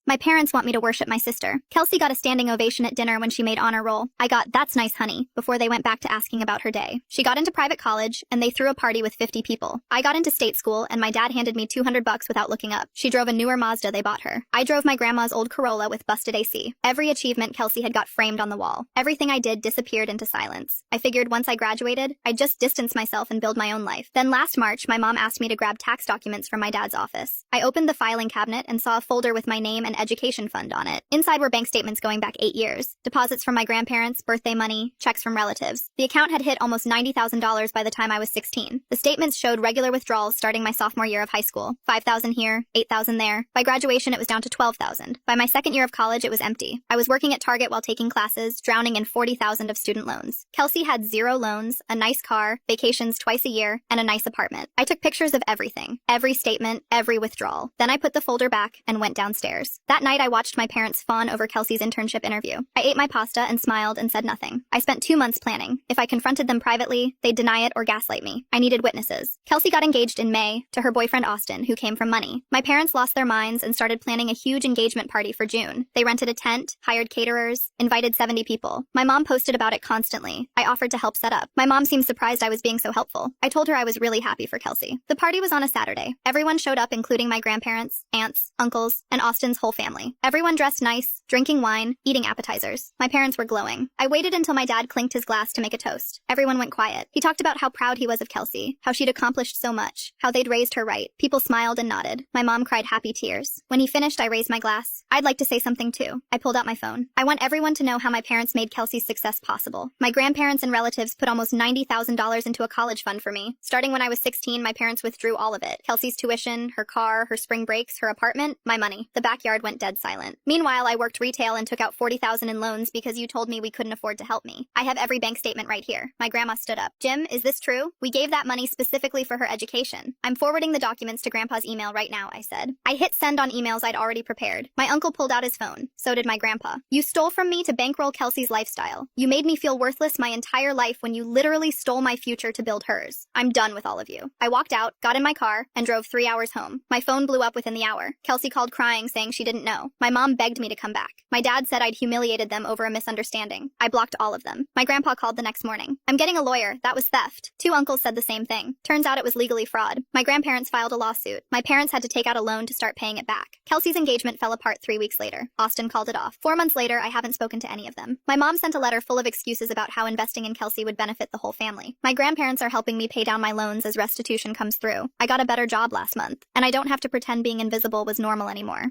My parents want me to worship my sister. Kelsey got a standing ovation at dinner when she made honor roll. I got, "That's nice, honey," before they went back to asking about her day. She got into private college, and they threw a party with 50 people. I got into state school, and my dad handed me $200 without looking up. She drove a newer Mazda they bought her. I drove my grandma's old Corolla with busted AC. Every achievement Kelsey had got framed on the wall. Everything I did disappeared into silence. I figured once I graduated, I'd just distance myself and build my own life. Then last March, my mom asked me to grab tax documents from my dad's office. I opened the filing cabinet and saw a folder with my name and education fund on it. Inside were bank statements going back 8 years, deposits from my grandparents, birthday money, checks from relatives. The account had hit almost $90,000 by the time I was 16. The statements showed regular withdrawals starting my sophomore year of high school. $5,000 here, $8,000 there. By graduation, it was down to $12,000. By my second year of college, it was empty. I was working at Target while taking classes, drowning in $40,000 of student loans. Kelsey had 0 loans, a nice car, vacations twice a year, and a nice apartment. I took pictures of everything, every statement, every withdrawal. Then I put the folder back and went downstairs. That night, I watched my parents fawn over Kelsey's internship interview. I ate my pasta and smiled and said nothing. I spent 2 months planning. If I confronted them privately, they'd deny it or gaslight me. I needed witnesses. Kelsey got engaged in May to her boyfriend Austin, who came from money. My parents lost their minds and started planning a huge engagement party for June. They rented a tent, hired caterers, invited 70 people. My mom posted about it constantly. I offered to help set up. My mom seemed surprised I was being so helpful. I told her I was really happy for Kelsey. The party was on a Saturday. Everyone showed up, including my grandparents, aunts, uncles, and Austin's whole family. Everyone dressed nice, drinking wine, eating appetizers. My parents were glowing. I waited until my dad clinked his glass to make a toast. Everyone went quiet. He talked about how proud he was of Kelsey, how she'd accomplished so much, how they'd raised her right. People smiled and nodded. My mom cried happy tears. When he finished, I raised my glass. I'd like to say something too. I pulled out my phone. I want everyone to know how my parents made Kelsey's success possible. My grandparents and relatives put almost $90,000 into a college fund for me. Starting when I was 16, my parents withdrew all of it. Kelsey's tuition, her car, her spring breaks, her apartment, my money. The backyard went dead silent. Meanwhile, I worked retail and took out $40,000 in loans because you told me we couldn't afford to help me. I have every bank statement right here. My grandma stood up. "Jim, is this true? We gave that money specifically for her education." "I'm forwarding the documents to Grandpa's email right now," I said. I hit send on emails I'd already prepared. My uncle pulled out his phone. So did my grandpa. "You stole from me to bankroll Kelsey's lifestyle. You made me feel worthless my entire life when you literally stole my future to build hers. I'm done with all of you." I walked out, got in my car, and drove 3 hours home. My phone blew up within the hour. Kelsey called crying, saying she didn't know. My mom begged me to come back. My dad said I'd humiliated them over a misunderstanding. I blocked all of them. My grandpa called the next morning. "I'm getting a lawyer. That was theft." 2 uncles said the same thing. Turns out it was legally fraud. My grandparents filed a lawsuit. My parents had to take out a loan to start paying it back. Kelsey's engagement fell apart 3 weeks later. Austin called it off. 4 months later, I haven't spoken to any of them. My mom sent a letter full of excuses about how investing in Kelsey would benefit the whole family. My grandparents are helping me pay down my loans as restitution comes through. I got a better job last month, and I don't have to pretend being invisible was normal anymore.